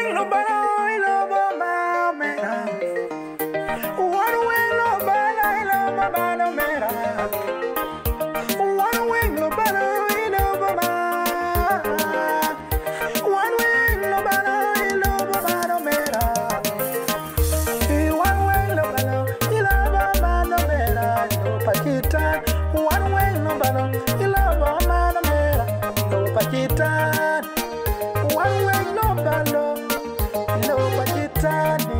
way no bala ilova mera. One way no bala ilova mano mera. One way no bala ilova mera. One way no bala ilova mano mera. One way no bala ilova mano mera. No pakitan. One way no bala ilova mano mera. No pakitan. One way no balo, ilo pakitani.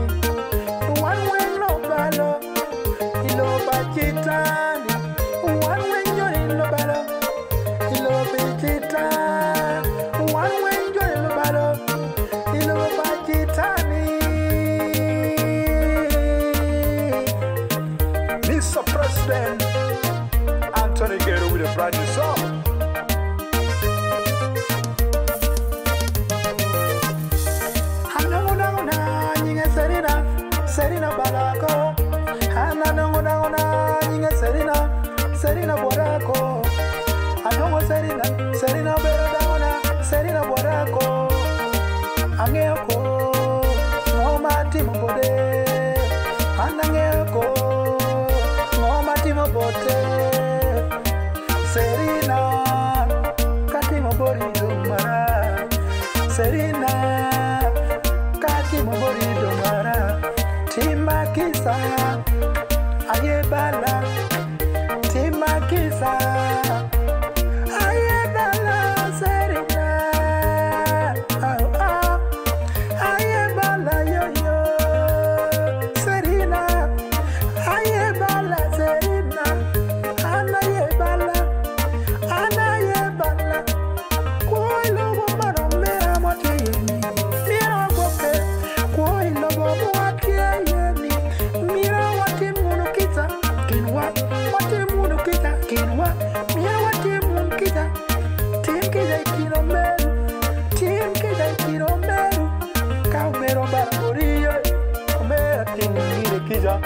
One way no balo, ilo pakitani. One way no balo, ilo pakitani. One way no balo, ilo pakitani. Mr. President Anthony Ghetto with a brand new song. Serina Balako, Hana Nona, Ninga Serina Borako, Adongo Serina Beradona, Serina Borako, Angeko, Noma Timobode, Anangeko, Noma Timobote, Serina, Katimobori Dumara, Serina, Katimobori Dumara. Timakisa, ayebala. Timakisa, ayebala. Serina, ayebala yo yo. Serina, ayebala. Serina, anayebala, anayebala. Koi lobo maro mera motini, mera gope. Koi lobo mira watimuno kita kinwa watimuno kita kinwa mira watimuno kita tim kita kino meru kau mero barborio mera tingire kita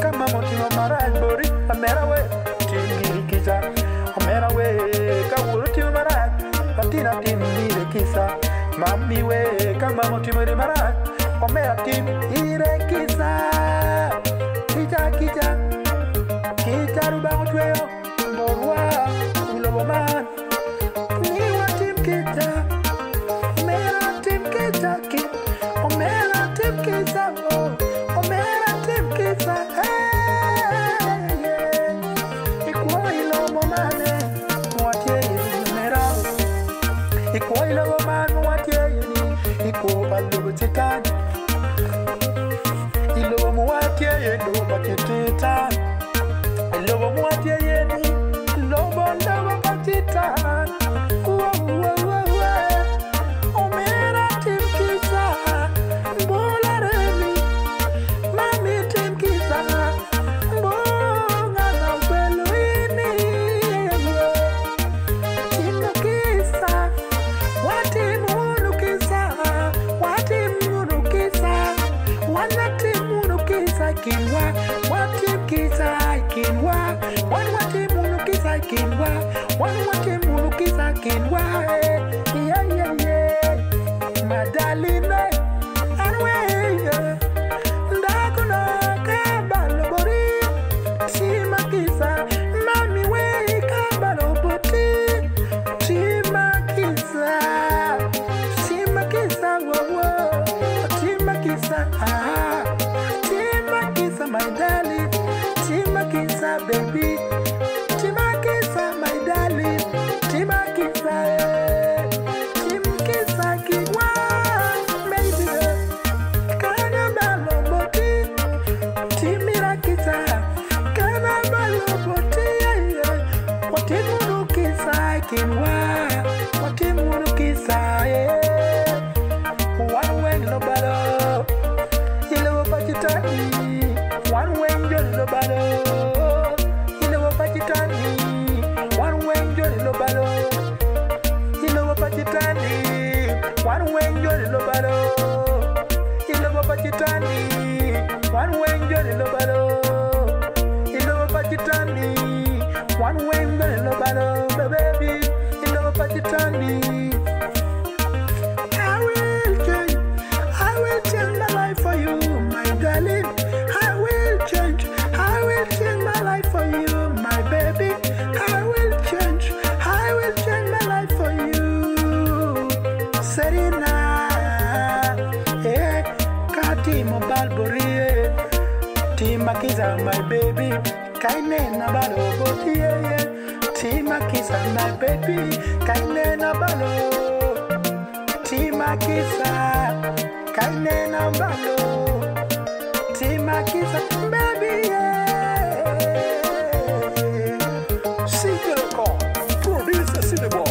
kama motima marai bori mera we tingire kita mera we kau motima marai patina tingire kita mami we kama motima marai Omera tim irekiza Kita rubang tuyo Morwa uloboman Niwa tim kita Omera tim kita Omera tim kita Omera tim kita Ikwa ilobomane Mwatie yunimera Ikwa ilobomane mwatie yuni Ikwa balugu titani Ilobo muwatie yenu bakitita Ilobo muwatie yenu Lobo bakitita Omera timkisa Mbola remi Mami timkisa Mbonga na ubeluini Timkisa Watimulukisa Kinwa, watim kisa kinwa, watimuno kisa kinwa, watimuno kisa kinwa, yeah, Madalina, anwe, ndakuna kabalo bori, sima kisa, mami we kabalo boti, sima kisa, wo, sima kisa, my darling, Timakisa, baby, Timakisa, my darling, Timakisa, Kiwa, baby, Kanabalo boti, Timirakisa, Kanabalo boti, Watimurukisa, Kiwa, Watimurukisa, one way no balo, Yellow Pakitani. One way Johnny Lobalo, you know what Pakitani. One way Johnny Lobalo, you know what Pakitani. One way Johnny Lobalo, you know what Pakitani. One way Johnny Lobalo, you know what Pakitani. One way Johnny Lobalo, baby, you know what Pakitani. I will Serena, Katimo Balbury, Timakiza, my baby, Kainena Balo, Timakiza, my baby, Kainena Balo, Timakiza, Kainena Balo, Timakiza, baby, Single call, producer City Boy.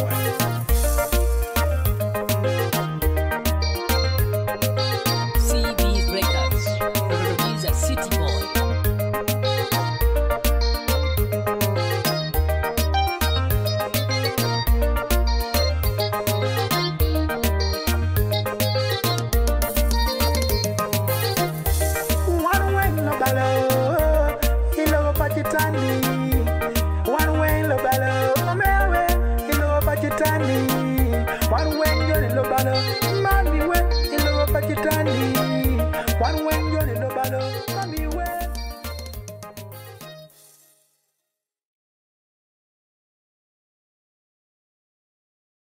Pakistani